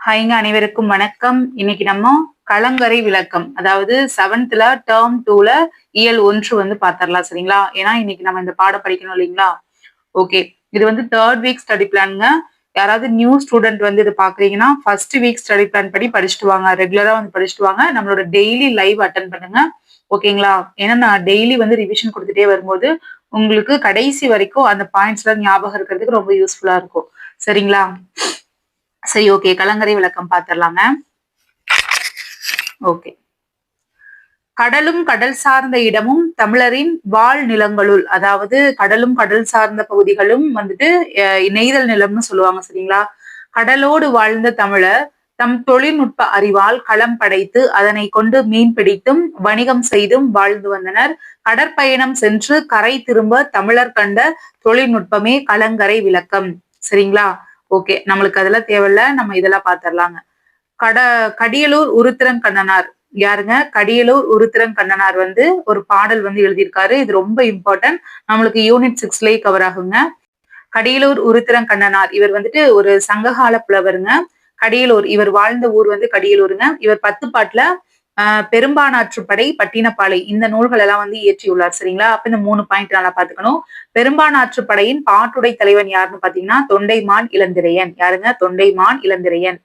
ஹைங்க அனைவருக்கும் வணக்கம். இன்னைக்கு நம்ம கலங்கரை விளக்கம், அதாவது 7th டேர்ம் 2ல இயல் 1 வந்து பாத்திரலாம். சரிங்களா? ஏன்னா இன்னைக்கு நம்ம இந்த பாடம் படிக்கணும் இல்லைங்களா? ஓகே. இது வந்து 3rd வீக் ஸ்டடி பிளான்ங்க. யாராவது நியூ ஸ்டூடெண்ட் வந்து இது பாக்குறீங்கன்னா ஃபர்ஸ்ட் வீக் ஸ்டடி பிளான் படி படிச்சுட்டு வாங்க. ரெகுலரா வந்து படிச்சுட்டு வாங்க. நம்மளோட டெய்லி லைவ் அட்டன் பண்ணுங்க. ஓகேங்களா? ஏன்னா நான் டெய்லி வந்து ரிவிஷன் கொடுத்துட்டே வரும்போது உங்களுக்கு கடைசி வரைக்கும் அந்த பாயிண்ட்ஸ்லாம் ஞாபகம் இருக்கிறதுக்கு ரொம்ப யூஸ்ஃபுல்லா இருக்கும். சரிங்களா? சரி, ஓகே. கலங்கரை விளக்கம் பாத்திரலாங்க. ஓகே. கடலும் கடல் சார்ந்த இடமும் தமிழரின் வாழ் நிலங்களுள், அதாவது கடலும் கடல் சார்ந்த பகுதிகளும் வந்துட்டு நெய்தல் நிலம்னு சொல்லுவாங்க. சரிங்களா? கடலோடு வாழ்ந்த தமிழர் தம் தொழில்நுட்ப அறிவால் களம் படைத்து அதனை கொண்டு மீன் பிடித்தும் வணிகம் செய்தும் வாழ்ந்து வந்தனர். கடற்பயணம் சென்று கரை திரும்ப தமிழர் கண்ட தொழில்நுட்பமே கலங்கரை விளக்கம். சரிங்களா? ஓகே, நம்மளுக்கு அதெல்லாம் தேவையில்ல. நம்ம இதெல்லாம் பாத்திரலாங்க. கடியலூர் உருத்திரன் கண்ணனார் யாருங்க? கடியலூர் உருத்திரன் கண்ணனார் வந்து ஒரு பாடல் வந்து எழுதியிருக்காரு. இது ரொம்ப இம்பார்ட்டன்ட். நம்மளுக்கு யூனிட் 6லயே கவர் ஆகுங்க. கடியலூர் உருத்திரன் கண்ணனார் இவர் வந்துட்டு ஒரு சங்ககால புலவருங்க. கடியலூர் இவர் வாழ்ந்த ஊர் வந்து கடியலூருங்க. இவர் 10 பாட்டுல பெரும்பானாற்றுப்படை, பட்டினப்பாலை இந்த நூல்கள் எல்லாம் வந்து இயற்றியுள்ளார். சரிங்களா? அப்ப இந்த 3 பாயிண்ட் நல்லா பாத்துக்கணும். பெரும்பானாற்றுப்படையின் பாட்டுடை தலைவன் யாருன்னு பாத்தீங்கன்னா தொண்டைமான் இளந்திரையன். யாருங்க? தொண்டைமான் இளந்திரையன்.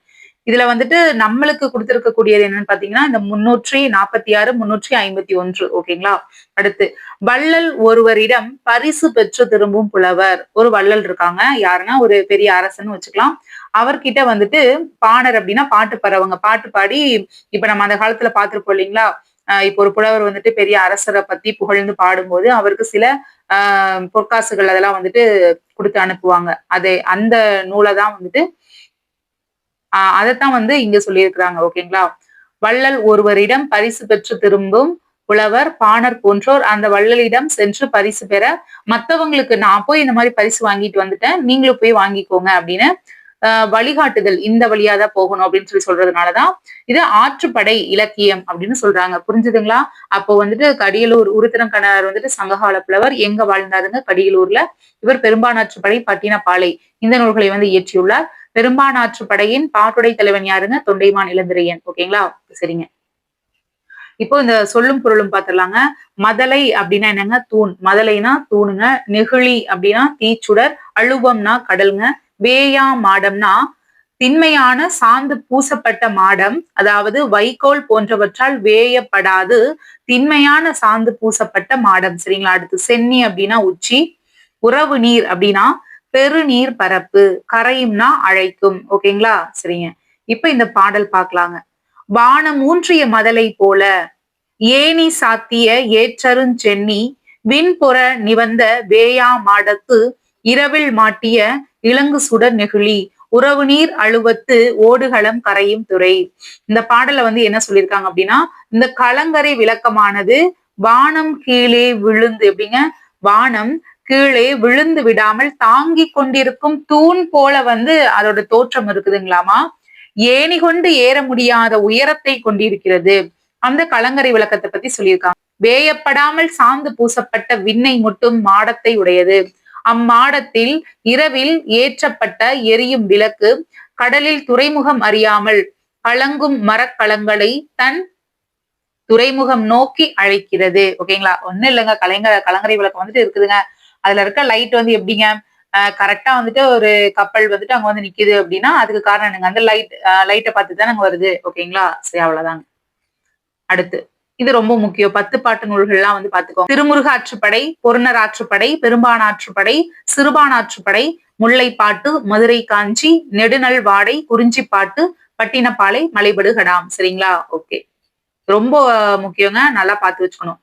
இதுல வந்துட்டு நம்மளுக்கு கொடுத்திருக்கக்கூடியது என்னன்னு பாத்தீங்கன்னா இந்த 346, 351. ஓகேங்களா? அடுத்து, வள்ளல் ஒருவரிடம் பரிசு பெற்று திரும்பும் புலவர். ஒரு வள்ளல் இருக்காங்க. யாருன்னா ஒரு பெரிய அரசன் வச்சுக்கலாம். அவர்கிட்ட வந்துட்டு பாணர் அப்படின்னா பாட்டு பாடுறவங்க. பாட்டு பாடி இப்ப நம்ம அந்த காலத்துல பாத்துருப்போம் இல்லைங்களா? இப்ப ஒரு புலவர் வந்துட்டு பெரிய அரசரை பத்தி புகழ்ந்து பாடும்போது அவருக்கு சில பொற்காசுகள் அதெல்லாம் வந்துட்டு கொடுத்து அனுப்புவாங்க. அந்த நூலை தான் வந்துட்டு அதைத்தான் வந்து இங்க சொல்லியிருக்கிறாங்க. ஓகேங்களா? வள்ளல் ஒருவரிடம் பரிசு பெற்று திரும்பும் புலவர் பாணர் போன்றோர் அந்த வள்ளலிடம் சென்று பரிசு பெற, மத்தவங்களுக்கு நான் போய் இந்த மாதிரி பரிசு வாங்கிட்டு வந்துட்டேன், நீங்களும் போய் வாங்கிக்கோங்க அப்படின்னு வழிகாட்டுதல், இந்த வழியாதான் போகணும் அப்படின்னு சொல்றதுனாலதான் இது ஆற்றுப்படை இலக்கியம் அப்படின்னு சொல்றாங்க. புரிஞ்சுதுங்களா? அப்போ வந்துட்டு கடியலூர் உருத்திரன் கண்ணனார் வந்துட்டு சங்ககால புலவர். எங்க வாழ்ந்தாருங்க? கடியலூர்ல. இவர் பெரும்பானாற்றுப்படை, பட்டினப்பாலை இந்த நூல்களை வந்து இயற்றியுள்ளார். பெரும்பானாற்றுப்படையின் பாட்டுடை தலைவன் யாருங்க? தொண்டைமான் இளந்திரையன். ஓகேங்களா? சரிங்க. இப்போ இந்த சொல்லும் பொருளும் பாத்துடலாங்க. மதலை அப்படின்னா என்னங்க? தூண். மதலைனா தூணுங்க. நெகிழி அப்படின்னா தீச்சுடர். அழுவம்னா கடல்ங்க. வேயா மாடம்னா திண்மையான சாந்து பூசப்பட்ட மாடம், அதாவது வைக்கோல் போன்றவற்றால் வேயப்படாது திண்மையான சாந்து பூசப்பட்ட மாடம். சரிங்களா? அடுத்து, சென்னி அப்படின்னா உச்சி. உறவு நீர் அப்படின்னா பெருநீர் பரப்பு. கரையும்னா அழைக்கும். ஓகேங்களா? சரிங்க. இப்ப இந்த பாடல் பாக்கலாங்க. வானம் ஊன்றிய மதலை போல ஏனி சாத்திய ஏற்றருஞ்சென்னி விண்பொற நிவந்த வேயா மாடத்து இரவில் மாட்டிய இலங்கு சுடர் நெகிழி உறவு நீர் அழுவத்து ஓடுகளம் கரையும் துறை. இந்த பாடல வந்து என்ன சொல்லியிருக்காங்க அப்படின்னா, இந்த கலங்கரை விளக்கமானது வானம் கீழே விழுந்து, எப்படிங்க? வானம் கீழே விழுந்து விடாமல் தாங்கி கொண்டிருக்கும் தூண் போல வந்து அதோட தோற்றம் இருக்குதுங்களாமா. ஏணி கொண்டு ஏற முடியாத உயரத்தை கொண்டிருக்கிறது. அந்த கலங்கரை விளக்கத்தை பத்தி சொல்லியிருக்காங்க. வேயப்படாமல் சாந்து பூசப்பட்ட விண்ணை முட்டும் மாடத்தை உடையது. அம்மாடத்தில் இரவில் ஏற்றப்பட்ட எரியும் விளக்கு கடலில் துறைமுகம் அறியாமல் கலங்கும் மரக்கலங்களை தன் துறைமுகம் நோக்கி அழைக்கிறது. ஓகேங்களா? ஒண்ணும் இல்லைங்க. கலங்கரை விளக்கம் வந்துட்டு இருக்குதுங்க. அதுல இருக்க லைட் வந்து எப்படிங்க? கரெக்டா வந்துட்டு ஒரு கப்பல் வந்துட்டு அங்க வந்து நிக்குது அப்படின்னா அதுக்கு காரணம் என்னங்க? அந்த லைட்டை பார்த்து தானே வருது. ஓகேங்களா? சரி, அவ்வளவுதாங்க. அடுத்து, இது ரொம்ப முக்கியம். 10 பாட்டு நூல்கள்லாம் வந்து பாத்துக்கோங்க. திருமுருக ஆற்றுப்படை, பொருணர் ஆற்றுப்படை, பெரும்பானாற்றுப்படை, சிறுபானாற்றுப்படை, முல்லைப்பாட்டு, மதுரை காஞ்சி, நெடுநல் வாடை, குறிஞ்சிப்பாட்டு, பட்டினப்பாலை, மலைபடு கடாம். சரிங்களா? ஓகே, ரொம்ப முக்கியங்க. நல்லா பார்த்து வச்சுக்கணும்.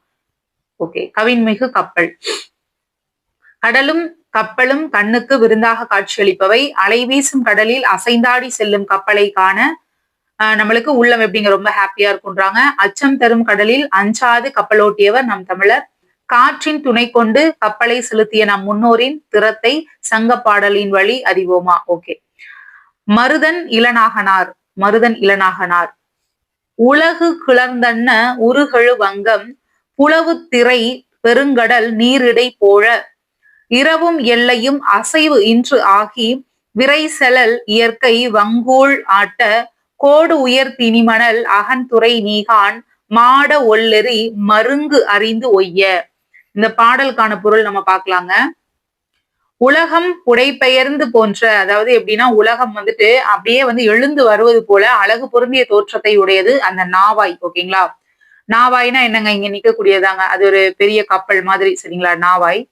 ஓகே. கவின்மிகு கப்பல். கடலும் கப்பலும் கண்ணுக்கு விருந்தாக காட்சியளிப்பவை. அலை வீசும் கடலில் அசைந்தாடி செல்லும் கப்பலை காண நம்மளுக்கு உள்ளம் எப்படிங்க? ரொம்ப ஹாப்பியா இருக்குன்றாங்க. அச்சம் தரும் கடலில் அஞ்சாது கப்பலோட்டியவர் நம் தமிழர். காற்றின் துணை கொண்டு கப்பலை செலுத்திய நம் முன்னோரின் திறத்தை சங்க பாடலின் வழி அறிவோமா? ஓகே. மருதன் இளநாகனார். மருதன் இளநாகனார். உலகு கிளர்ந்தன்ன உருகெழு வங்கம் புலவு திரை பெருங்கடல் நீரிடை போல இரவும் எல்லையும் அசைவு இன்று ஆகி விரைசெலல் இயற்கை வங்கூழ் ஆட்ட கோடு உயர் திணிமணல் அகன்துறை நீகான் மாட ஒல்லெறி மருங்கு அறிந்து ஒய்ய. இந்த பாடலுக்கான பொருள் நம்ம பார்க்கலாங்க. உலகம் புடைபெயர்ந்து போன்ற, அதாவது எப்படின்னா உலகம் வந்துட்டு அப்படியே வந்து எழுந்து வருவது போல அழகு பொருந்திய தோற்றத்தை உடையது அந்த நாவாய். ஓகேங்களா? நாவாய்னா என்னங்க, இங்க நிக்கக்கூடியதாங்க. அது ஒரு பெரிய கப்பல் மாதிரி. சரிங்களா? நாவாய்.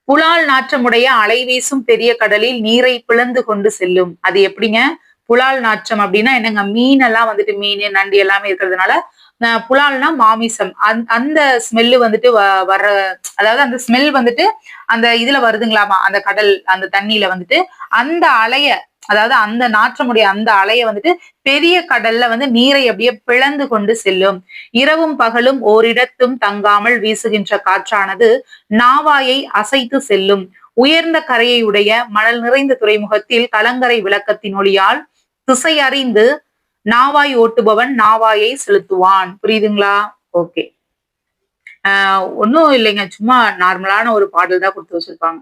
புலால் நாற்றமுடைய அலை வீசும் பெரிய கடலில் நீரை பிளந்து கொண்டு செல்லும். அது எப்படிங்க? புலால் நாற்றம் அப்படின்னா என்னங்க, மீன் எல்லாம் வந்துட்டு மீன் நண்டு எல்லாமே இருக்கிறதுனால புலால்னா மாமிசம். அந்த ஸ்மெல்லு வந்துட்டு வர்ற, அதாவது அந்த ஸ்மெல் வந்துட்டு அந்த இதுல வருதுங்களாமா, அந்த கடல் அந்த தண்ணியில வந்துட்டு அந்த அலைய, அதாவது அந்த நாற்றமுடைய அந்த அலைய வந்துட்டு பெரிய கடல்ல வந்து நீரை அப்படியே பிளந்து கொண்டு செல்லும். இரவும் பகலும் ஓரிடத்தும் தங்காமல் வீசுகின்ற காற்றானது நாவாயை அசைத்து செல்லும். உயர்ந்த கரையை உடைய மணல் நிறைந்த துறைமுகத்தில் கலங்கரை விளக்கத்தின் ஒளியால் திசை அறிந்து நாவாய் ஓட்டுபவன் நாவாயை செலுத்துவான். புரியுதுங்களா? ஓகே. ஒன்னும் இல்லைங்க, சும்மா நார்மலான ஒரு பாடல் தான் கொடுத்து வச்சிருப்பாங்க.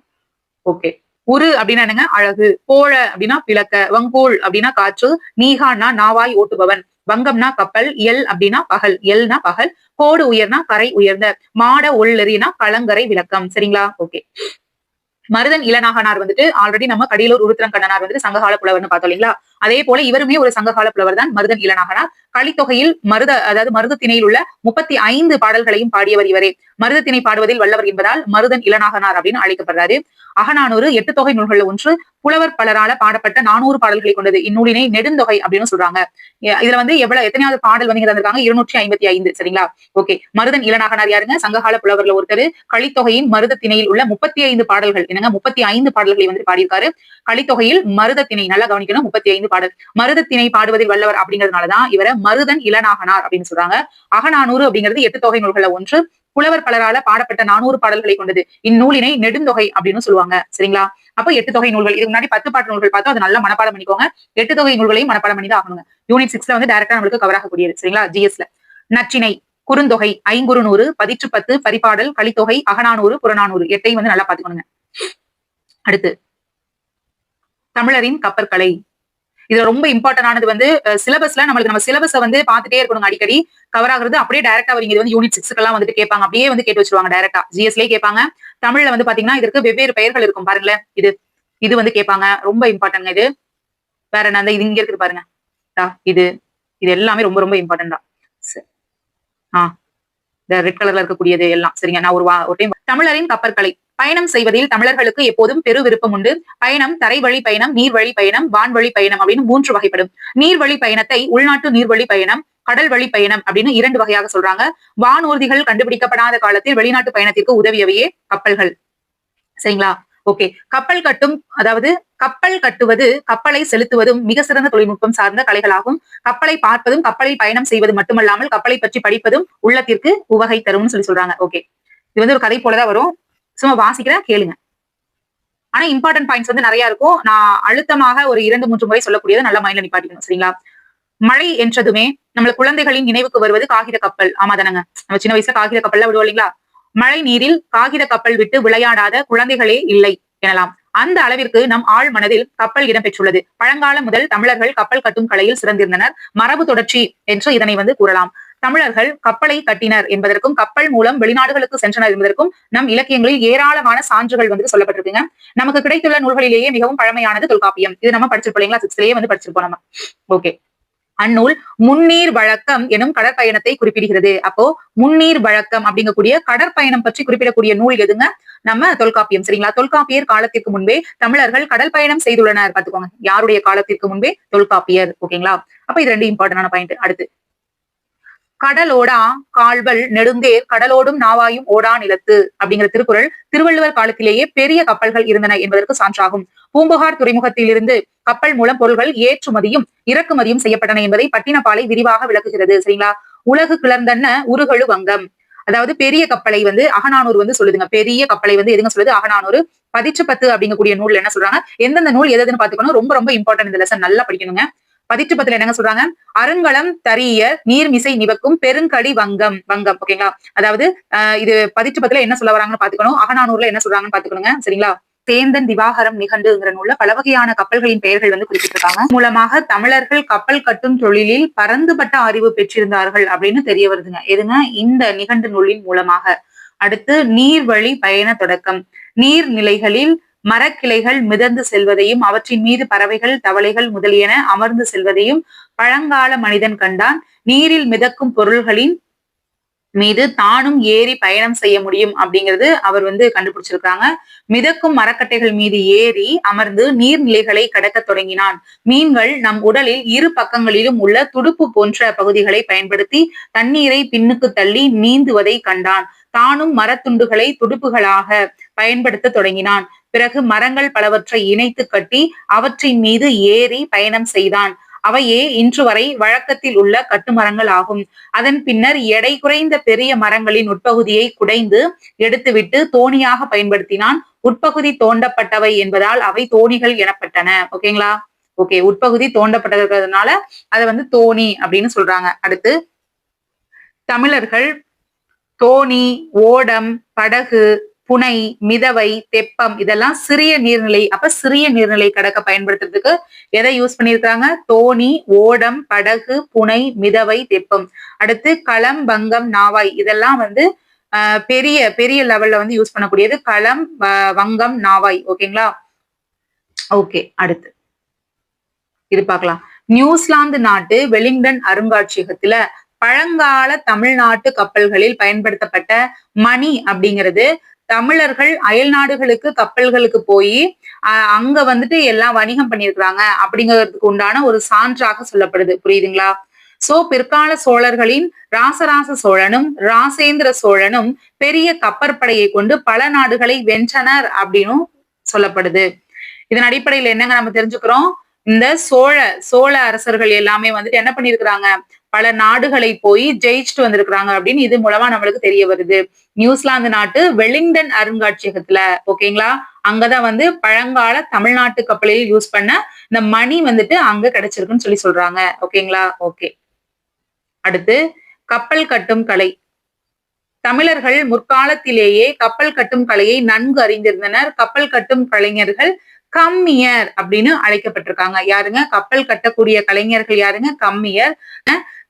ஓகே. உரு அப்படின்னா என்னங்க, அழகு. கோழ அப்படின்னா பிளக்க. வங்கோல் அப்படின்னா காற்று. நீகான்னா நாவாய் ஓட்டுபவன். வங்கம்னா கப்பல். எல் அப்படின்னா பகல். எல்னா பகல். கோடு உயர்னா கரை உயர்ந்த. மாட ஒள்ளெறினா கலங்கரை விளக்கம். சரிங்களா? ஓகே. மருதன் இளநாகனார் வந்துட்டு ஆல்ரெடி நம்ம கடியலூர் உருத்திரங்கண்ணனார் வந்துட்டு சங்ககால புலவர்னு பார்த்தோம் இல்லைங்களா? அதே போல இவருமே ஒரு சங்ககால புலவர் தான் மருதன் இளநாகனார். கலித்தொகையில் அதாவது மருதத்திணையில் உள்ள 35 பாடல்களையும் பாடியவர் இவரே. மருதத்திணை பாடுவதில் வல்லவர் என்பதால் மருதன் இளநாகனார் அப்படின்னு அழைக்கப்படுறாரு. அகநானூறு 8 தொகை நூல்கள் ஒன்று. புலவர் பலரால பாடப்பட்ட 400 பாடல்களை கொண்டது. இந்நூலினை நெடுந்தொகை அப்படின்னு சொல்றாங்க. இதுல வந்து எத்தனையாவது பாடல் வந்து இருந்திருக்காங்க? 255. சரிங்களா? ஓகே. மருதன் இளநாகனார் யாருங்க? சங்ககால புலவர்ல ஒருத்தர். கலித்தொகையின் மருதத்திணையில் உள்ள 35 பாடல்கள், என்னங்க 35 பாடல்களை வந்து பாடியிருக்காரு. கலித்தொகையில் மருதத்திணை, நல்லா கவனிக்கணும், 35 பாடல். மருதத்திணை பாடுவதில் வல்லவர் அப்படிங்கிறதுனாலதான் இவரை மருதன் இளநாகனார் அப்படின்னு சொல்றாங்க. அகநானூறு அப்படிங்கிறது 8 தொகை நூல்கள்ல ஒன்று. புலவர் பலரால பாடப்பட்ட 400 பாடல்களை கொண்டது. இந்நூலினை நெடுந்தொகை அப்படின்னு சொல்லுவாங்க. சரிங்களா? அப்ப 8 தொகை நூல்கள். இதுக்கு முன்னாடி 10 பாட்டு நூல்கள் பார்த்தோம், அது நல்லா மனப்பாடம் பண்ணிக்கோங்க. 8 தொகை நூல்களையும் மனப்பாடம் பண்ணி தான் ஆகணுங்க. யூனிட் 6ல வந்து டைரக்டா நம்மளுக்கு கவர் ஆகக்கூடியது. சரிங்களா? ஜிஎஸ்ல நற்றிணை, குறுந்தொகை, ஐங்குறுநூறு, பதிற்று 10, பரிபாடல், கலித்தொகை, அகநானூறு, புறநானூறு 8ஐயும் வந்து நல்லா பாத்துக்கணுங்க. அடுத்து தமிழரின் கப்பற்கலை. இது ரொம்ப இம்பார்ட்டன் ஆனது வந்து சிலபஸ்ல நம்மளுக்கு, நம்ம சிலபஸை வந்து பாத்துட்டே இருக்கணும் அடிக்கடி. கவர் ஆகுறது அப்படியே டைரக்டா வரீங்க. இது வந்து யூனிட் 6க்கெல்லாம் வந்துட்டு கேட்பாங்க, அப்படியே வந்து கேட்டு வச்சிருவாங்க டைரக்டா. ஜிஎஸ்லயே கேட்பாங்க. தமிழ்ல வந்து பாத்தீங்கன்னா இதற்கு வெவ்வேறு பெயர்கள் இருக்கும் பாருங்களேன். இது வந்து கேட்பாங்க. ரொம்ப இம்பார்ட்டன்ட் இது. வேற என்ன, இது இங்க இருக்குது பாருங்க. இது இது எல்லாமே ரொம்ப ரொம்ப இம்பார்ட்டன்ட் தான். இந்த ரெட் கலர்ல இருக்கக்கூடியது எல்லாம். சரிங்க. நான் ஒரு டைம் தமிழரின் கப்பற்கலை. பயணம் செய்வதில் தமிழர்களுக்கு எப்போதும் பெரு விருப்பம் உண்டு. பயணம் தரைவழி பயணம், நீர்வழி பயணம், வான்வழி பயணம் அப்படின்னு 3 வகைப்படும். நீர்வழி பயணத்தை உள்நாட்டு நீர்வழி பயணம், கடல் வழி பயணம் அப்படின்னு 2 வகையாக சொல்றாங்க. வானூர்திகள் கண்டுபிடிக்கப்படாத காலத்தில் வெளிநாட்டு பயணத்திற்கு உதவியவையே கப்பல்கள். சரிங்களா? ஓகே. கப்பல் கட்டும், அதாவது கப்பல் கட்டுவது, கப்பலை செலுத்துவதும் மிக சிறந்த தொழில்நுட்பம் சார்ந்த கலைகளாகும். கப்பலை பார்ப்பதும் கப்பலில் பயணம் செய்வது மட்டுமல்லாமல் கப்பலை பற்றி படிப்பதும் உள்ளத்திற்கு உவகை தரும்னு சொல்றாங்க. ஓகே. இது வந்து ஒரு கதை போலதான் வரும். சும்மா வாசிக்கிறேன், கேளுங்க. ஆனா இம்பார்ட்டன்ட் பாயிண்ட்ஸ் வந்து நிறைய இருக்கும். நான் அழுத்தமாக ஒரு 2-3 முறை சொல்லக்கூடியது நல்லா மைண்ட்ல நிப்பாட்டிக்கணும். சரிங்களா? மழை என்றதுமே நம்ம குழந்தைகளின் நினைவுக்கு வருவது காகித கப்பல். ஆமா தானங்க, நம்ம சின்ன வயசுல காகித கப்பல்ல விடுவோம் இல்லைங்களா? மழை நீரில் காகித கப்பல் விட்டு விளையாடாத குழந்தைகளே இல்லை எனலாம். அந்த அளவிற்கு நம் ஆழ் மனதில் கப்பல் இடம்பெற்றுள்ளது. பழங்காலம் முதல் தமிழர்கள் கப்பல் கட்டும் கலையில் சிறந்திருந்தனர். மரபு தொடர்ச்சி என்று இதனை வந்து கூறலாம். தமிழர்கள் கப்பலை கட்டினர் என்பதற்கும் கப்பல் மூலம் வெளிநாடுகளுக்கு சென்றனர் என்பதற்கும் நம் இலக்கியங்களில் ஏராளமான சான்றுகள் வந்து சொல்லப்பட்டிருக்குங்க. நமக்கு கிடைத்துள்ள நூல்களிலேயே மிகவும் பழமையானது தொல்காப்பியம். இது நம்ம படிச்சிருப்போம் இல்லைங்களா? 6லயே வந்து படிச்சிருப்போம் நம்ம. ஓகே. அந்நூல் முன்னீர் வழக்கம் எனும் கடற்பயணத்தை குறிப்பிடுகிறது. அப்போ முன்னீர் வழக்கம் அப்படிங்கக்கூடிய கடற்பயணம் பற்றி குறிப்பிடக்கூடிய நூல் எதுங்க? நம்ம தொல்காப்பியம். சரிங்களா? தொல்காப்பியர் காலத்திற்கு முன்பே தமிழர்கள் கடல் பயணம் செய்துள்ளனர். பாத்துக்கோங்க, யாருடைய காலத்திற்கு முன்பே? தொல்காப்பியர். ஓகேங்களா? அப்ப இது 2 இம்பார்ட்டன்டான பாயிண்ட். அடுத்து கடலோடா கால்வல் நெடுந்தேர் கடலோடும் நாவாயும் ஓடா நிலத்து அப்படிங்கிற திருக்குறள் திருவள்ளுவர் காலத்திலேயே பெரிய கப்பல்கள் இருந்தன என்பதற்கு சான்றாகும். பூம்புகார் துறைமுகத்திலிருந்து கப்பல் மூலம் பொருள்கள் ஏற்றுமதியும் இறக்குமதியும் செய்யப்பட்டன என்பதை பட்டினப்பாலை விரிவாக விளக்குகிறது. சரிங்களா? உலகு கிளர்ந்தன்ன உருகழு வங்கம். அதாவது பெரிய கப்பலை வந்து அகநானூறு வந்து சொல்லுதுங்க. பெரிய கப்பலை வந்து எதுங்க சொல்லுது? அகநானூறு. பதிற்று 10 அப்படிங்கக்கூடிய நூல் என்ன சொல்றாங்க? எந்தெந்த நூல் எதுன்னு பாத்துக்கணும். ரொம்ப ரொம்ப இம்பார்ட்டன்ட் இந்த லெசன், நல்லா படிக்கணுங்க. பதிற்று 10ல என்னங்க சொல்றாங்க? அருங்கலம் தரிய நீர்மிசை நிவக்கும் பெருங்கடி வங்கம். வங்கம். ஓகேங்களா? அதாவது இது பதிற்று 10ல என்ன சொல்ல வராங்கன்னு பாத்துக்கணும். அகநானூறுல என்ன சொல்றாங்கன்னு பாத்துக்கணுங்க. சரிங்களா? சேந்தன் திவாகரம் நிகண்டுங்கிற நூல்ல பல வகையான கப்பல்களின் பெயர்கள் வந்து குறிப்பிட்டிருக்காங்க. மூலமாக தமிழர்கள் கப்பல் கட்டும் தொழிலில் பரந்துபட்ட அறிவு பெற்றிருந்தார்கள் அப்படின்னு தெரிய வருதுங்க. எதுங்க? இந்த நிகண்டு நூலின் மூலமாக. அடுத்து நீர்வழி பயண தொடக்கம். நீர்நிலைகளில் மரக்கிளைகள் மிதந்து செல்வதையும் அவற்றின் மீது பறவைகள் தவளைகள் முதலியன அமர்ந்து செல்வதையும் பழங்கால மனிதன் கண்டான். நீரில் மிதக்கும் பொருள்களின் மீது தானும் ஏறி பயணம் செய்ய முடியும் அப்படிங்கிறது அவர் வந்து கண்டுபிடிச்சிருக்காங்க. மிதக்கும் மரக்கட்டைகள் மீது ஏறி அமர்ந்து நீர்நிலைகளை கடக்க தொடங்கினான். மீன்கள் நம் உடலில் இரு பக்கங்களிலும் உள்ள துடுப்பு போன்ற பகுதிகளை பயன்படுத்தி தண்ணீரை பின்னுக்கு தள்ளி நீந்துவதை கண்டான். தானும் மரத்துண்டுகளை துடுப்புகளாக பயன்படுத்த தொடங்கினான். பிறகு மரங்கள் பலவற்றை இணைத்து கட்டி அவற்றின் மீது ஏறி பயணம் செய்தான். அவையே இன்று வரை வழக்கத்தில் உள்ள கட்டுமரங்கள் ஆகும். அதன் பின்னர் எடை குறைந்த பெரிய மரங்களின் உட்பகுதியை குடைந்து எடுத்துவிட்டு தோணியாக பயன்படுத்தினான். உட்பகுதி தோண்டப்பட்டவை என்பதால் அவை தோணிகள் எனப்பட்டன. ஓகேங்களா? ஓகே, உட்பகுதி தோண்டப்பட்டதுனால அதை வந்து தோணி அப்படின்னு சொல்றாங்க. அடுத்து தமிழர்கள் தோணி, ஓடம், படகு, புனை, மிதவை, தெப்பம் இதெல்லாம் சிறிய நீர்நிலை. அப்ப சிறிய நீர்நிலை கடக்க பயன்படுத்துறதுக்கு எதை யூஸ் பண்ணிருக்காங்க? தோணி, ஓடம், படகு, புனை, மிதவை, தெப்பம். அடுத்து களம், வங்கம், நாவாய் இதெல்லாம் வந்து பெரிய பெரிய லெவல்ல வந்து யூஸ் பண்ணக்கூடியது. களம், வங்கம், நாவாய். ஓகேங்களா? ஓகே, அடுத்து இது பார்க்கலாம். நியூசிலாந்து நாட்டு வெலிங்டன் அருங்காட்சியகத்துல பழங்கால தமிழ்நாட்டு கப்பல்களில் பயன்படுத்தப்பட்ட மணி அப்படிங்கிறது தமிழர்கள் அயல் நாடுகளுக்கு கப்பல்களுக்கு போய் அங்க வந்துட்டு எல்லாம் வணிகம் பண்ணிருக்கிறாங்க அப்படிங்கிறதுக்கு உண்டான ஒரு சான்றாக சொல்லப்படுது. புரியுதுங்களா? சோ பிற்கால சோழர்களின் ராசராச சோழனும் ராசேந்திர சோழனும் பெரிய கப்பற்படையை கொண்டு பல நாடுகளை வென்றனர் அப்படின்னு சொல்லப்படுது. இதன் அடிப்படையில என்னங்க நம்ம தெரிஞ்சுக்கிறோம்? இந்த சோழ அரசர்கள் எல்லாமே வந்துட்டு என்ன பண்ணிருக்கிறாங்க? பல நாடுகளை போய் ஜெயிச்சுட்டு வந்திருக்கிறாங்க அப்படின்னு இது மூலமா நம்மளுக்கு தெரிய வருது. நியூசிலாந்து நாட்டு வெலிங்டன் அருங்காட்சியகத்துல, ஓகேங்களா, அங்கதான் வந்து பழங்கால தமிழ்நாட்டு கப்பலில் யூஸ் பண்ண இந்த மணி வந்துட்டு அங்க கிடைச்சிருக்குன்னு சொல்லி சொல்றாங்க. ஓகேங்களா? ஓகே, அடுத்து கப்பல் கட்டும் கலை. தமிழர்கள் முற்காலத்திலேயே கப்பல் கட்டும் கலையை நன்கு அறிந்திருந்தனர். கப்பல் கட்டும் கலைஞர்கள் கம்மியர் அப்படின்னு அழைக்கப்பட்டிருக்காங்க. யாருங்க? கப்பல் கட்டக்கூடிய கலைஞர்கள் யாருங்க? கம்மியர்.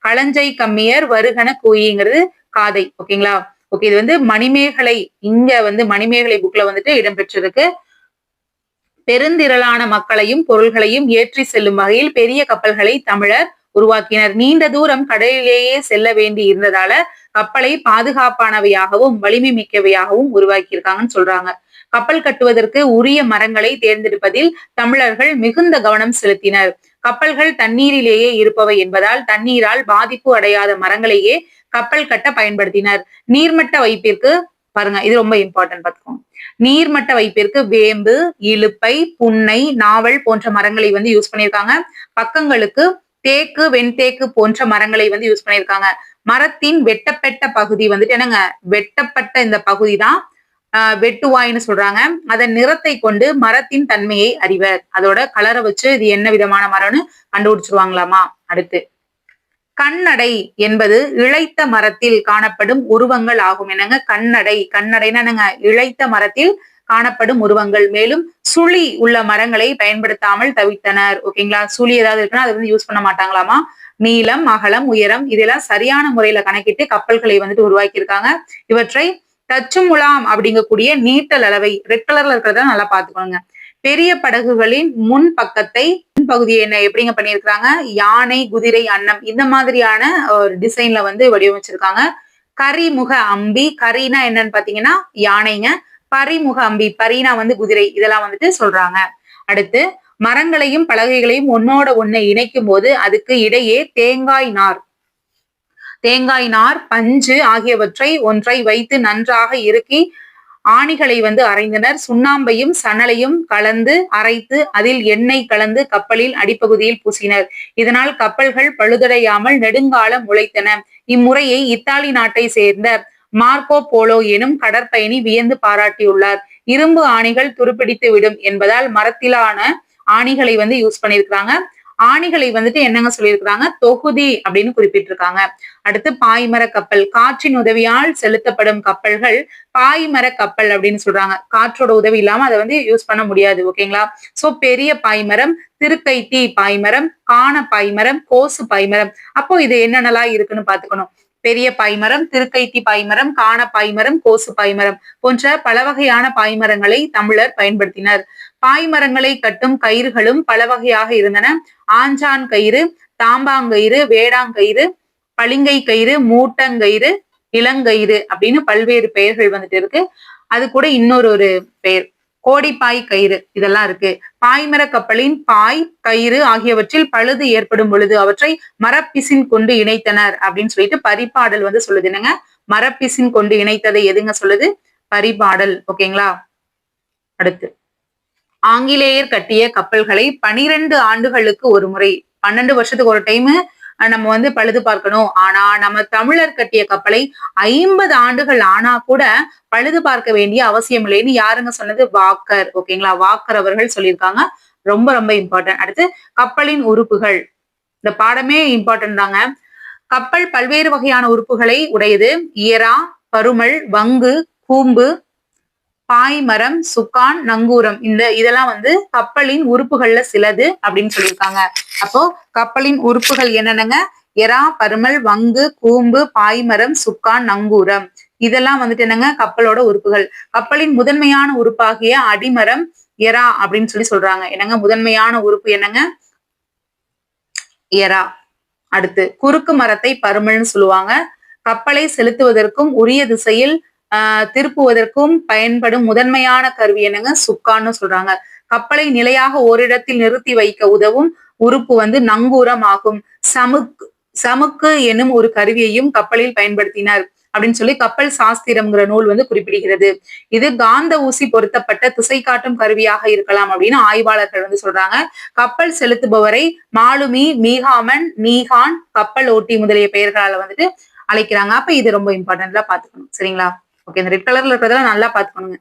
களஞ்சை கம்மியர் வருகன கூயிங்கிறது காதை. ஓகேங்களா? ஓகே, இது வந்து மணிமேகலை, இங்க வந்து மணிமேகலை புக்ல வந்துட்டு இடம்பெற்றிருக்கு. பெருந்திரளான மக்களையும் பொருள்களையும் ஏற்றி செல்லும் வகையில் பெரிய கப்பல்களை தமிழர் உருவாக்கினர். நீண்ட தூரம் கடலிலேயே செல்ல வேண்டி இருந்ததால கப்பலை பாதுகாப்பானவையாகவும் வலிமை மிக்கவையாகவும் உருவாக்கியிருக்காங்கன்னு சொல்றாங்க. கப்பல் கட்டுவதற்கு உரிய மரங்களை தேர்ந்தெடுப்பதில் தமிழர்கள் மிகுந்த கவனம் செலுத்தினர். கப்பல்கள் தண்ணீரிலேயே இருப்பவை என்பதால் தண்ணீரால் பாதிப்பு அடையாத மரங்களையே கப்பல் கட்ட பயன்படுத்தினர். நீர்மட்ட வைப்பிற்கு பாருங்க, இது ரொம்ப இம்பார்ட்டன்ட் பார்த்துக்கோங்க. நீர்மட்ட வைப்பிற்கு வேம்பு, இலுப்பை, புன்னை, நாவல் போன்ற மரங்களை வந்து யூஸ் பண்ணியிருக்காங்க. பக்கங்களுக்கு தேக்கு, வெண்தேக்கு போன்ற மரங்களை வந்து யூஸ் பண்ணியிருக்காங்க. மரத்தின் வெட்டப்பட்ட பகுதி வந்துட்டு என்னங்க? வெட்டப்பட்ட இந்த பகுதி தான் வெட்டுவாய்ன்னு சொல்றாங்க. அதன் நிறத்தை கொண்டு மரத்தின் தன்மையை அறிவர். அதோட கலரை வச்சு இது என்ன விதமான மரம்னு கண்டுபிடிச்சிருவாங்களாமா. அடுத்து கண்ணடை என்பது இழைத்த மரத்தில் காணப்படும் உருவங்கள் ஆகும். என்னங்க? கண்ணடை. கண்ணடைன்னா என்னங்க? இழைத்த மரத்தில் காணப்படும் உருவங்கள். மேலும் சுழி உள்ள மரங்களை பயன்படுத்தாமல் தவிர்த்தனர். ஓகேங்களா? சுழி ஏதாவது இருக்குன்னா அதை வந்து யூஸ் பண்ண மாட்டாங்களாமா. நீளம், அகலம், உயரம் இதெல்லாம் சரியான முறையில கணக்கிட்டு கப்பல்களை வந்துட்டு உருவாக்கி இருக்காங்க. இவற்றை தச்சுமுலாம் அப்படிங்கக்கூடிய நீட்டல் அளவை ரெட் கலர்ல இருக்கிறத நல்லா பாத்துக்கோங்க. பெரிய படகுகளின் முன் பக்கத்தை முன்பகுதியை என்ன எப்படிங்க பண்ணியிருக்கிறாங்க? யானை, குதிரை, அன்னம் இந்த மாதிரியான ஒரு டிசைன்ல வந்து வடிவமைச்சிருக்காங்க. கரிமுக அம்பி. கரினா என்னன்னு பாத்தீங்கன்னா யானைங்க. பரிமுக அம்பி, பரினா வந்து குதிரை. இதெல்லாம் வந்துட்டு சொல்றாங்க. அடுத்து மரங்களையும் பலகைகளையும் ஒன்னோட ஒன்னை இணைக்கும் போது அதுக்கு இடையே தேங்காய் நார், பஞ்சு ஆகியவற்றை ஒன்றை வைத்து நன்றாக இறுக்கி ஆணிகளை வந்து அரைந்தனர். சுண்ணாம்பையும் சணலையும் கலந்து அரைத்து அதில் எண்ணெய் கலந்து கப்பலில் அடிப்பகுதியில் பூசினர். இதனால் கப்பல்கள் பழுதடையாமல் நெடுங்காலம் உழைத்தன. இம்முறையை இத்தாலி நாட்டை சேர்ந்த மார்க்கோ போலோ எனும் கடற்பயணி வியந்து பாராட்டியுள்ளார். இரும்பு ஆணிகள் துருப்பிடித்து விடும் என்பதால் மரத்திலான ஆணிகளை வந்து யூஸ் பண்ணிருக்கிறாங்க. ஆணிகளை வந்துட்டு என்னங்க சொல்லியிருக்கிறாங்க, தொகுதி அப்படின்னு குறிப்பிட்டிருக்காங்க. அடுத்து பாய்மர கப்பல், காற்றின் உதவியால் செலுத்தப்படும் கப்பல்கள் பாய்மர கப்பல் அப்படின்னு சொல்றாங்க. காற்றோட உதவி இல்லாம அதை வந்து யூஸ் பண்ண முடியாது. ஓகேங்களா? சோ பெரிய பாய்மரம், திருக்கைத்தி பாய்மரம், காண பாய்மரம், கோசு பாய்மரம். அப்போ இது என்னென்னலாம் இருக்குன்னு பாத்துக்கணும். பெரிய பாய்மரம், திருக்கைத்தி பாய்மரம், காண பாய்மரம், கோசு பாய்மரம் போன்ற பல வகையான பாய்மரங்களை தமிழர் பயன்படுத்தினர். பாய்மரங்களை கட்டும் கயிறுகளும் பல வகையாக இருந்தன. ஆஞ்சான் கயிறு, தாம்பாங்கயிறு, வேடாங்கயிறு, பளிங்கை கயிறு, மூட்டங்கயிறு, இளங்கயிறு அப்படின்னு பல்வேறு பெயர்கள் வந்துட்டு இருக்கு. அது கூட இன்னொரு பெயர் கோடிப்பாய் கயிறு, இதெல்லாம் இருக்கு. பாய்மர கப்பலின் பாய், கயிறு ஆகியவற்றில் பழுது ஏற்படும் பொழுது அவற்றை மரப்பிசின் கொண்டு இணைத்தனர் அப்படின்னு சொல்லிட்டு பரிபாடல் வந்து சொல்லுது. என்னங்க, மரப்பிசின் கொண்டு இணைத்ததை எதுங்க சொல்லுது? பரிபாடல். ஓகேங்களா? அடுத்து, ஆங்கிலேயர் கட்டிய கப்பல்களை 12 ஆண்டுகளுக்கு ஒரு முறை, 12 வருஷத்துக்கு ஒரு டைம் நம்ம வந்து பழுது பார்க்கணும். ஆனா நம்ம தமிழர் கட்டிய கப்பலை 50 ஆண்டுகள் ஆனா கூட பழுது பார்க்க வேண்டிய அவசியம் இல்லைன்னு யாருங்க சொன்னது? வாக்கர். ஓகேங்களா? வாக்கர் அவர்கள் சொல்லியிருக்காங்க. ரொம்ப ரொம்ப இம்பார்ட்டன்ட். அடுத்து, கப்பலின் உறுப்புகள். இந்த பாடமே இம்பார்ட்டன்ட் தாங்க. கப்பல் பல்வேறு வகையான உறுப்புகளை உடையது. இயரா, பருமல், வங்கு, கூம்பு, பாய்மரம், சுக்கான், நங்கூரம். இதெல்லாம் வந்து கப்பலின் உறுப்புகள்ல சிலது அப்படின்னு சொல்லியிருக்காங்க. அப்போ கப்பலின் உறுப்புகள் என்னென்னங்க? எரா, பருமல், வங்கு, கூம்பு, பாய்மரம், சுக்கான், நங்கூரம். இதெல்லாம் வந்துட்டு என்னங்க? கப்பலோட உறுப்புகள். கப்பலின் முதன்மையான உறுப்பாகிய அடிமரம் எரா அப்படின்னு சொல்றாங்க. என்னங்க முதன்மையான உறுப்பு? என்னங்க? எரா. அடுத்து, குறுக்கு மரத்தை பருமல்னு சொல்லுவாங்க. கப்பலை செலுத்துவதற்கும் உரிய திசையில் திருப்புவதற்கும் பயன்படும் முதன்மையான கருவி என்னங்க? சுக்கான்னு சொல்றாங்க. கப்பலை நிலையாக ஓரிடத்தில் நிறுத்தி வைக்க உதவும் உறுப்பு வந்து நங்கூரம் ஆகும். சமுக்கு எனும் ஒரு கருவியையும் கப்பலில் பயன்படுத்தினர் அப்படின்னு சொல்லி கப்பல் சாஸ்திரம்ங்கிற நூல் வந்து குறிப்பிடுகிறது. இது காந்த ஊசி பொருத்தப்பட்ட திசை காட்டும் கருவியாக இருக்கலாம் அப்படின்னு ஆய்வாளர்கள் வந்து சொல்றாங்க. கப்பல் செலுத்துபவரை மாலுமி, மீகாமன், மீகான், கப்பல் ஓட்டி முதலிய பெயர்களால வந்துட்டு அழைக்கிறாங்க. அப்ப இது ரொம்ப இம்பார்ட்டன்ட்ல பாத்துக்கணும். சரிங்களா? ஓகே, இந்த ரெட் கலர்ல இருக்கிறதெல்லாம் நல்லா பாத்துக்கணுங்க.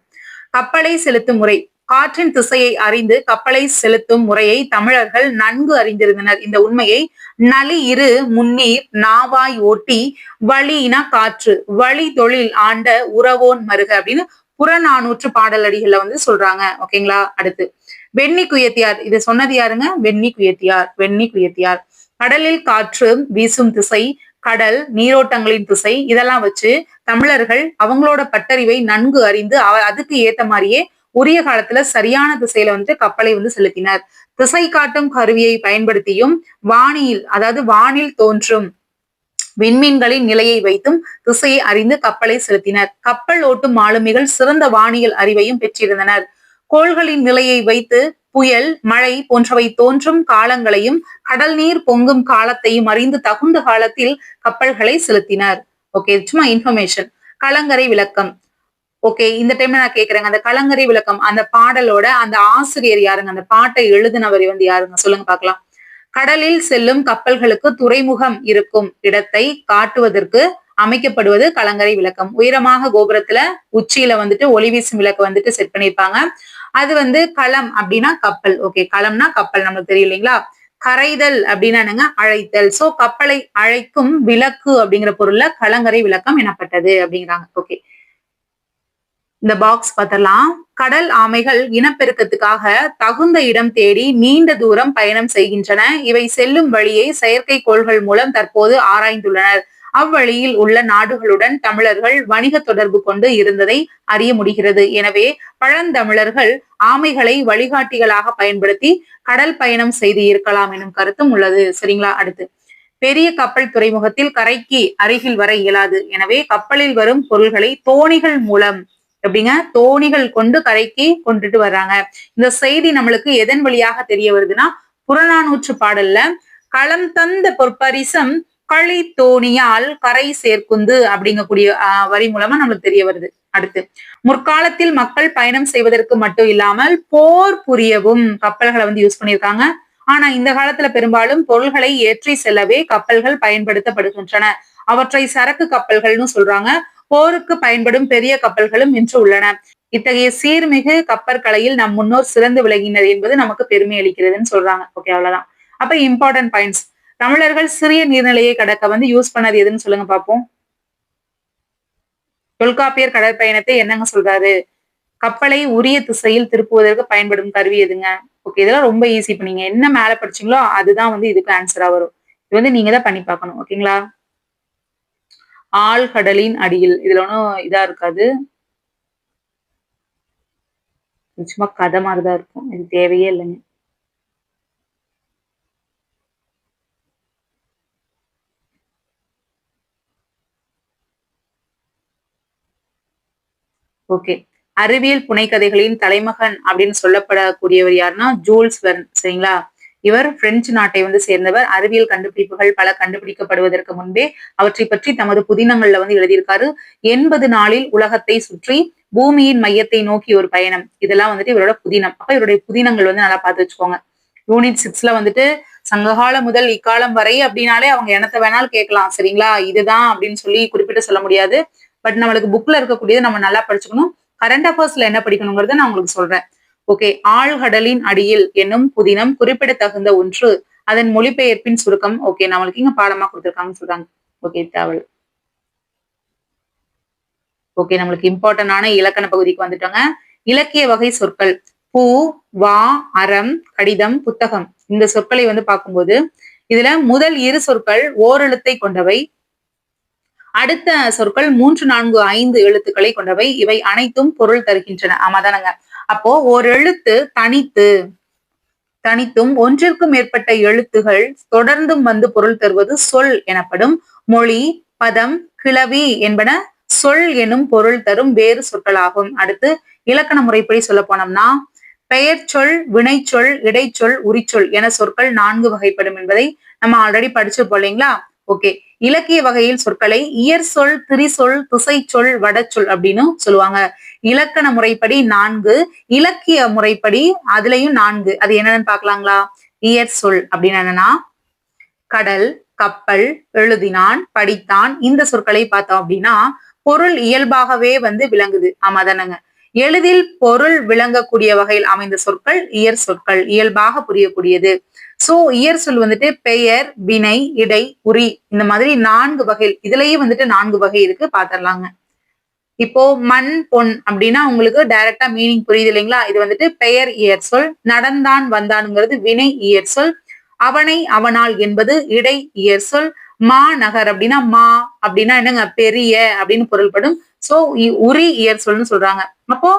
கப்பலை செலுத்தும் முறை. காற்றின் திசையை அறிந்து கப்பலை செலுத்தும் முறையை தமிழர்கள் நன்கு அறிந்திருந்தனர். இந்த உண்மையை நலி இரு முன்னீர் நாவாய் ஓட்டி வழினா காற்று வழி தொழில் ஆண்ட உறவோன் மருக அப்படின்னு புறநானூற்று பாடலடிகள்ல வந்து சொல்றாங்க. ஓகேங்களா? அடுத்து, வெண்ணி குயத்தியார். இது சொன்னது யாருங்க? வெண்ணி குயத்தியார். வெண்ணி குயத்தியார் கடலில் காற்று வீசும் திசை, கடல் நீரோட்டங்களின் திசை, இதெல்லாம் வச்சு தமிழர்கள் அவங்களோட பட்டறிவை நன்கு அறிந்து அதுக்கு ஏத்த மாதிரியே உரிய காலத்துல சரியான திசையில வந்து கப்பலை வந்து செலுத்தினர். திசை காட்டும் கருவியை பயன்படுத்தியும் வானில், அதாவது வானில் தோன்றும் விண்மீன்களின் நிலையை வைத்தும் திசையை அறிந்து கப்பலை செலுத்தினர். கப்பல் ஓட்டும் மாலுமிகள் சிறந்த வானியல் அறிவையும் பெற்றிருந்தனர். கோள்களின் நிலையை வைத்து புயல், மழை போன்றவை தோன்றும் காலங்களையும் கடல் நீர் பொங்கும் காலத்தையும் அறிந்து தகுந்த காலத்தில் கப்பல்களை செலுத்தினர். ஓகே, சும்மா இன்ஃபர்மேஷன். கலங்கரை விளக்கம். ஓகே, இந்த டைம்ல நான் கேக்குறேங்க, அந்த கலங்கரை விளக்கம் அந்த பாடலோட அந்த ஆசிரியர் யாருங்க? அந்த பாட்டை எழுதினவர் வந்து யாருங்க? சொல்லுங்க பாக்கலாம். கடலில் செல்லும் கப்பல்களுக்கு துறைமுகம் இருக்கும் இடத்தை காட்டுவதற்கு அமைக்கப்படுவது கலங்கரை விளக்கம். உயரமாக கோபுரத்துல உச்சியில வந்துட்டு ஒளி வீசும் விளக்கு வந்துட்டு செட் பண்ணிருப்பாங்க. அது வந்து களம் அப்படின்னா கப்பல். ஓகே, களம்னா கப்பல், நமக்கு தெரியும் இல்லைங்களா? கரைதல் அப்படின்னா என்னங்க? அழைத்தல். சோ கப்பலை அழைக்கும் விளக்கு அப்படிங்கிற பொருள்ல கலங்கரை விளக்கம் எனப்பட்டது அப்படிங்கிறாங்க. ஓகே, இந்த பாக்ஸ் பார்த்தலாம். கடல் ஆமைகள் இனப்பெருக்கத்துக்காக தகுந்த இடம் தேடி நீண்ட தூரம் பயணம் செய்கின்றன. இவை செல்லும் வழியை செயற்கைக்கோள்கள் மூலம் தற்போது ஆராய்ந்துள்ளனர். அவ்வழியில் உள்ள நாடுகளுடன் தமிழர்கள் வணிக தொடர்பு கொண்டு இருந்ததை அறிய முடிகிறது. எனவே பழந்தமிழர்கள் ஆமைகளை வழிகாட்டிகளாக பயன்படுத்தி கடல் பயணம் செய்து இருக்கலாம் எனும் கருத்தும் உள்ளது. சரிங்களா? அடுத்து, பெரிய கப்பல் துறைமுகத்தில் கரைக்கு அருகில் வர இயலாது. எனவே கப்பலில் வரும் பொருள்களை தோணிகள் மூலம், எப்படிங்க? தோணிகள் கொண்டு கரைக்கு கொண்டுட்டு வர்றாங்க. இந்த செய்தி நம்மளுக்கு எதன் வழியாக தெரிய வருதுன்னா, புறநானூற்று பாடல்ல களம் தந்த பொற்பரிசம் களி தோணியால் கரை சேர்க்குந்து அப்படிங்கக்கூடிய வரி மூலமா நம்மளுக்கு தெரிய வருது. அடுத்து, முற்காலத்தில் மக்கள் பயணம் செய்வதற்கு மட்டும் இல்லாமல் போர் புரியவும் கப்பல்களை வந்து யூஸ் பண்ணியிருக்காங்க. ஆனா இந்த காலத்துல பெரும்பாலும் பொருள்களை ஏற்றி செல்லவே கப்பல்கள் பயன்படுத்தப்படுகின்றன. அவற்றை சரக்கு கப்பல்கள்னு சொல்றாங்க. போருக்கு பயன்படும் பெரிய கப்பல்களும் இன்று உள்ளன. இத்தகைய சீர்மிகு கப்பற்கலையில் நம் முன்னோர் சிறந்து விளங்கினர் என்பது நமக்கு பெருமை அளிக்கிறதுன்னு சொல்றாங்க. ஓகே, அவ்வளவுதான். அப்ப இம்பார்ட்டன்ட் பாயிண்ட்ஸ். தமிழர்கள் சிறிய நீர்நிலையை கடக்க வந்து யூஸ் பண்ணது எதுன்னு சொல்லுங்க பாப்போம். தொல்காப்பியர் கடற்பயணத்தை என்னங்க சொல்றாரு? கப்பலை உரிய திசையில் திருப்புவதற்கு பயன்படும் கருவி எதுங்க? ஓகே, இதெல்லாம் ரொம்ப ஈஸி. இப்ப நீங்க என்ன மேல படிச்சீங்களோ அதுதான் வந்து இதுக்கு ஆன்சரா வரும். இது வந்து நீங்க தான் பண்ணி பார்க்கணும். ஓகேங்களா? ஆழ்கடலின் அடியில், இதுல ஒன்னும் இதா இருக்காது. சும்மா கதை மாதிரிதான் இருக்கும். இது தேவையே இல்லைங்க. ஓகே. அறிவியல் புனைக்கதைகளின் தலைமகன் அப்படின்னு சொல்லப்படக்கூடியவர் யாருன்னா ஜூல்ஸ் வெர்ன். சரிங்களா? இவர் பிரெஞ்சு நாட்டை வந்து சேர்ந்தவர். அறிவியல் கண்டுபிடிப்புகள் பல கண்டுபிடிக்கப்படுவதற்கு முன்பே அவற்றை பற்றி தமது புதினங்கள்ல வந்து எழுதியிருக்காரு. 80 நாளில் உலகத்தை சுற்றி பூமியின் மையத்தை நோக்கி ஒரு பயணம். இதெல்லாம் வந்துட்டு இவரோட புதினம். அப்ப இவருடைய புதினங்கள் வந்து நல்லா பார்த்து வச்சுக்கோங்க. யூனிட் 6ல வந்துட்டு சங்ககாலம் முதல் இக்காலம் வரை அப்படின்னாலே அவங்க என்னத்த வேணாலும் கேட்கலாம். சரிங்களா? இதுதான் அப்படின்னு சொல்லி குறிப்பிட்டு சொல்ல முடியாது. பட் நம்மளுக்கு புக்ல இருக்கக்கூடியது நம்ம நல்லா படிச்சுக்கணும். கரண்ட் அஃபேர்ஸ்ல என்ன படிக்கணுங்கிறத நான் உங்களுக்கு சொல்றேன். ஓகே. ஆழ்கடலின் அடியில் என்னும் புதினம் குறிப்பிடத்தகுந்த ஒன்று. அதன் மொழிபெயர்ப்பின் சுருக்கம். ஓகே, நம்மளுக்கு இங்க பாடமா கொடுத்திருக்காங்கன்னு சொல்றாங்க. ஓகே, தேவல். ஓகே, நம்மளுக்கு இம்பார்ட்டன்டான இலக்கண பகுதிக்கு வந்துட்டோங்க. இலக்கிய வகை சொற்கள். பூ, வா, அறம், கடிதம், புத்தகம். இந்த சொற்களை வந்து பார்க்கும்போது இதுல முதல் இரு சொற்கள் ஓரெழுத்தை கொண்டவை. அடுத்த சொற்கள் 3, 4, 5 எழுத்துக்களை கொண்டவை. இவை அனைத்தும் பொருள் தருகின்றன. ஆமாதானங்க? அப்போ ஒரு எழுத்து தனித்தும் ஒன்றிற்கும் மேற்பட்ட எழுத்துகள் தொடர்ந்தும் வந்து பொருள் தருவது சொல் எனப்படும். மொழி, பதம், கிளவி என்பன சொல் எனும் பொருள் தரும் வேறு சொற்களாகும். அடுத்து இலக்கண முறைப்படி சொல்ல போனோம்னா பெயர் சொல், வினைச்சொல், இடைச்சொல், உரிச்சொல் என சொற்கள் 4 வகைப்படும் என்பதை நம்ம ஆல்ரெடி படிச்சிருப்போம் இல்லைங்களா? ஓகே. இலக்கிய வகையில் சொற்களை இயற் சொல், திரிசொல், திசைச்சொல், வடச்சொல் அப்படின்னு சொல்லுவாங்க. இலக்கண முறைப்படி 4, இலக்கிய முறைப்படி அதுலயும் 4. அது என்னன்னு பாக்கலாங்களா? இயற் சொல் அப்படின்னு என்னன்னா கடல், கப்பல், எழுதினான், படித்தான். இந்த சொற்களை பார்த்தோம் அப்படின்னா பொருள் இயல்பாகவே வந்து விளங்குது. ஆமா தானங்க? எளிதில் பொருள் விளங்கக்கூடிய வகையில் அமைந்த சொற்கள் இயற் சொற்கள், இயல்பாக புரியக்கூடியது. சோ இயற் சொல் வந்துட்டு பெயர், வினை, இடை, உரி இந்த மாதிரி 4 வகை. இதுலயும் வந்துட்டு 4 வகை இருக்கு, பாத்திரலாங்க. இப்போ மண், பொன் அப்படின்னா உங்களுக்கு டைரக்டா மீனிங் புரியுது இல்லைங்களா? இது வந்துட்டு பெயர் இயற் சொல். நடந்தான், வந்தானுங்கிறது வினை இயற் சொல். அவனை, அவனால் என்பது இடை இயற் சொல். மா நகர் அப்படின்னா மா அப்படின்னா என்னங்க பெரிய அப்படின்னு பொருள்படும். சோ உரி இயற் சொல்னு சொல்றாங்க. அப்போ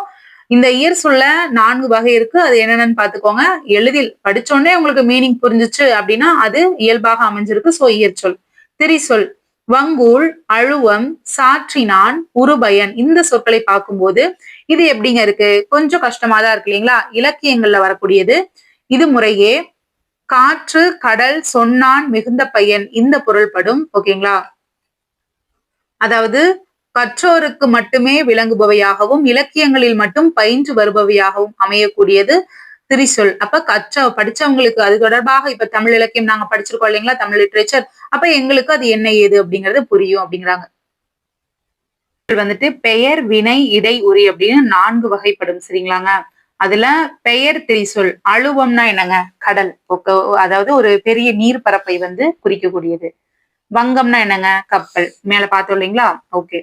இந்த இயற் சொல்ல 4 வகை இருக்கு. அது என்னென்னு பாத்துக்கோங்க. எளிதில் படிச்சோடனே உங்களுக்கு மீனிங் புரிஞ்சிச்சு அப்படின்னா அது இயல்பாக அமைஞ்சிருக்கு. சோ இயற்சொல். திரிசொல். வங்கூல், அழுவம், சாற்றினான், உருபயன் இந்த சொற்களை பார்க்கும்போது இது எப்படிங்க இருக்கு? கொஞ்சம் கஷ்டமாதான் இருக்கு இல்லைங்களா? இலக்கியங்கள்ல வரக்கூடியது. இது முறையே காற்று, கடல், சொன்னான், மிகுந்த பையன் இந்த பொருள்படும். ஓகேங்களா? அதாவது கற்றோருக்கு மட்டுமே விளங்குபவையாகவும் இலக்கியங்களில் மட்டும் பயின்று வருபவையாகவும் அமையக்கூடியது திரிசொல். அப்ப படிச்சவங்களுக்கு அது தொடர்பாக இப்ப தமிழ் இலக்கியம் நாங்க படிச்சிருக்கோம் இல்லைங்களா? தமிழ் லிட்ரேச்சர். அப்ப எங்களுக்கு அது என்ன ஏது அப்படிங்கிறது புரியும் அப்படிங்கிறாங்க. வந்துட்டு பெயர், வினை, இடை, உரி அப்படின்னு 4 வகைப்படும். சரிங்களாங்க? அதுல பெயர் திரிசொல். அழுவம்னா என்னங்க? கடல். அதாவது ஒரு பெரிய நீர் பரப்பை வந்து குறிக்கக்கூடியது. வங்கம்னா என்னங்க? கப்பல். மேல பார்த்தோம் இல்லைங்களா? ஓகே.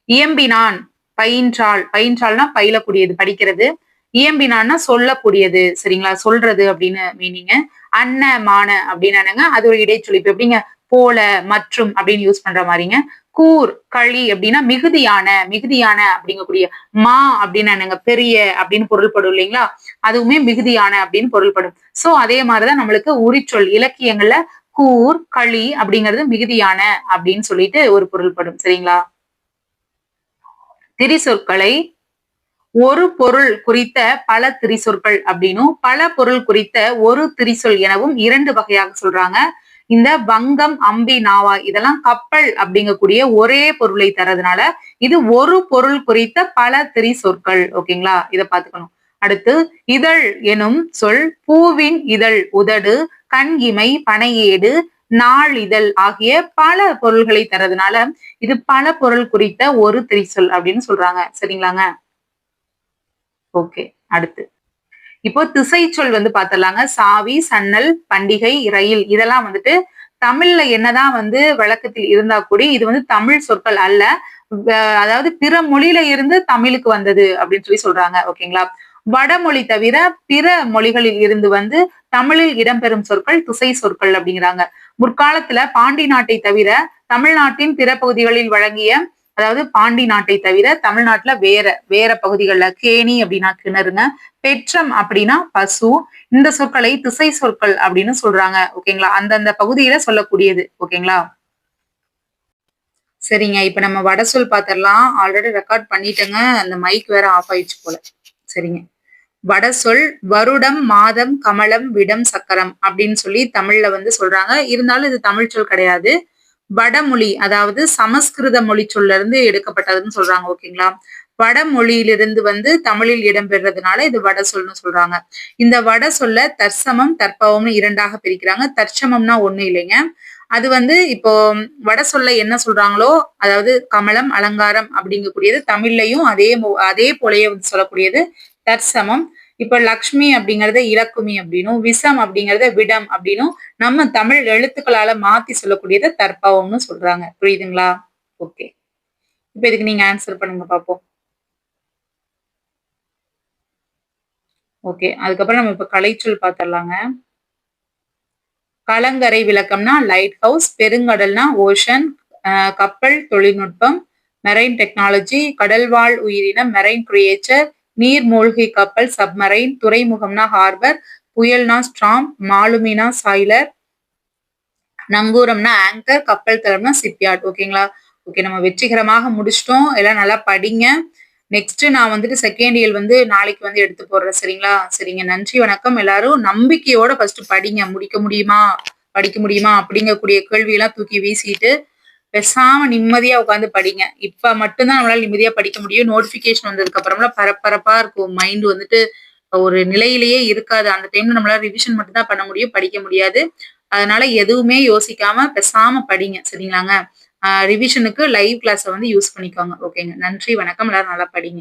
இயம்பினான், பயின்றாள். பயின்றாள்னா பயிலக்கூடியது, படிக்கிறது. இயம்பினான்னா சொல்லக்கூடியது. சரிங்களா? சொல்றது அப்படின்னு மீனிங். அன்ன, மான அப்படின்னு என்னங்க? அது ஒரு இடைச்சொல். இப்ப எப்படிங்க? போல, மற்றும் அப்படின்னு யூஸ் பண்ற மாதிரிங்க. கூர், களி அப்படின்னா மிகுதியான அப்படிங்கக்கூடிய. மா அப்படின்னு என்னங்க? பெரிய அப்படின்னு பொருள்படும் இல்லைங்களா? அதுவுமே மிகுதியான அப்படின்னு பொருள்படும். சோ அதே மாதிரிதான் நம்மளுக்கு உரிச்சொல். இலக்கியங்கள்ல கூர், களி அப்படிங்கிறது மிகுதியான அப்படின்னு சொல்லிட்டு ஒரு பொருள்படும். சரிங்களா? திரிசொற்களை ஒரு பொருள் குறித்த பல திரிசொற்கள் அப்படின்னும் பல பொருள் குறித்த ஒரு திரிசொல் எனவும் 2 வகையாக சொல்றாங்க. இந்த வங்கம், அம்பி, நாவாய் இதெல்லாம் கப்பல் அப்படிங்கக்கூடிய ஒரே பொருளை தரதுனால இது ஒரு பொருள் குறித்த பல திரிசொற்கள். ஓகேங்களா? இத பாத்துக்கணும். அடுத்து இதழ் எனும் சொல் பூவின் இதழ், உதடு, கண் இமை, பனையேடு, நாளிதழ் ஆகிய பல பொருள்களை தரதுனால இது பல பொருள் குறித்த ஒரு திரிசொல் அப்படின்னு சொல்றாங்க. சரிங்களாங்க? ஓகே. அடுத்து இப்போ திசை சொல் வந்து பாத்திரலாங்க. சாவி, சன்னல், பண்டிகை, ரயில் இதெல்லாம் வந்துட்டு தமிழ்ல என்னதான் வந்து வழக்கத்தில் இருந்தா கூட இது வந்து தமிழ் சொற்கள் அல்ல. அதாவது பிற மொழியில இருந்து தமிழுக்கு வந்தது அப்படின்னு சொல்றாங்க. ஓகேங்களா? வடமொழி தவிர பிற மொழிகளில் இருந்து வந்து தமிழில் இடம்பெறும் சொற்கள் திசை சொற்கள் அப்படிங்கிறாங்க. முற்காலத்துல பாண்டி நாட்டை தவிர தமிழ்நாட்டின் பிற பகுதிகளில் வழங்கிய அதாவது பாண்டி நாட்டை தவிர தமிழ்நாட்டுல வேற பகுதிகள்ல கேணி அப்படின்னா கிணறுங்க, பெற்றம் அப்படின்னா பசு, இந்த சொற்களை திசை சொற்கள் அப்படின்னு சொல்றாங்க. ஓகேங்களா? அந்தந்த பகுதியில சொல்லக்கூடியது. ஓகேங்களா? சரிங்க. இப்ப நம்ம வட சொல் பாத்திரலாம். ஆல்ரெடி ரெக்கார்ட் பண்ணிட்டேங்க. அந்த மைக் வேற ஆஃப் ஆயிடுச்சு போல. சரிங்க. வட சொல் வருடம், மாதம், கமலம், விடம், சக்கரம் அப்படின்னு சொல்லி தமிழ்ல வந்து சொல்றாங்க. இருந்தாலும் இது தமிழ் சொல் கிடையாது. வடமொழி அதாவது சமஸ்கிருத மொழி சொல்ல இருந்து எடுக்கப்பட்டதுன்னு சொல்றாங்க. ஓகேங்களா? வடமொழியிலிருந்து வந்து தமிழில் இடம்பெறதுனால இது வட சொல்னு சொல்றாங்க. இந்த வட சொல்ல தற்சமம், தற்பவம்னு இரண்டாக பிரிக்கிறாங்க. தற்சமம்னா ஒண்ணு இல்லைங்க. அது வந்து இப்போ வட சொல்ல என்ன சொல்றாங்களோ அதாவது கமலம், அலங்காரம் அப்படிங்கக்கூடியது தமிழ்லையும் அதே போலயே வந்து சொல்லக்கூடியது தற்சமம். இப்ப லக்ஷ்மி அப்படிங்கறத இலக்குமி அப்படின்னும், விஷம் அப்படிங்கறத விடம் அப்படின்னும் நம்ம தமிழ் எழுத்துக்களால மாத்தி சொல்லக்கூடியதை தற்பவம்னு சொல்றாங்க. புரியுதுங்களா? ஓகே. இப்ப இதுக்கு நீங்க ஆன்சர் பண்ணுங்க பாப்போம். ஓகே. அதுக்கப்புறம் நம்ம இப்ப கலைச்சொல் பாத்திரலாங்க. கலங்கரை விளக்கம்னா லைட் ஹவுஸ், பெருங்கடல்னா ஓஷன், கப்பல் தொழில்நுட்பம், மெரைன் டெக்னாலஜி, கடல்வாழ் உயிரினம் மெரைன் கிரியேச்சர், நீர்மூழ்கி கப்பல் சப்மரைன், துறைமுகம்னா ஹார்பர், புயல்னா ஸ்ட்ராம், மாலுமினா சாய்லர், நங்கூரம்னா ஆங்கர், கப்பல் தளம்னா ஷிப்யார்ட். ஓகேங்களா? ஓகே, நம்ம வெற்றிகரமாக முடிச்சிட்டோம். எல்லாம் நல்லா படிங்க. நெக்ஸ்ட் நான் வந்துட்டு செகண்ட் இயர் வந்து நாளைக்கு வந்து எடுத்து போடுறேன். சரிங்களா? சரிங்க. நன்றி, வணக்கம். எல்லாரும் நம்பிக்கையோட ஃபர்ஸ்ட் படிங்க. முடிக்க முடியுமா, படிக்க முடியுமா அப்படிங்கக்கூடிய கேள்வியெல்லாம் தூக்கி வீசிட்டு பேசாம நிம்மதியா உட்காந்து படிங்க. இப்ப மட்டும்தான் நம்மளால நிம்மதியா படிக்க முடியும். நோட்டிபிகேஷன் வந்ததுக்கு அப்புறம்லாம் பரபரப்பா இருக்கும். மைண்ட் வந்துட்டு ஒரு நிலையிலேயே இருக்காது. அந்த டைம்ல நம்மளால ரிவிஷன் மட்டும் தான் பண்ண முடியும், படிக்க முடியாது. அதனால எதுவுமே யோசிக்காம பேசாம படிங்க. சரிங்களாங்க? ரிவிஷனுக்கு லைவ் கிளாஸ வந்து யூஸ் பண்ணிக்கோங்க. ஓகேங்க. நன்றி, வணக்கம். எல்லாரும் நல்லா படிங்க.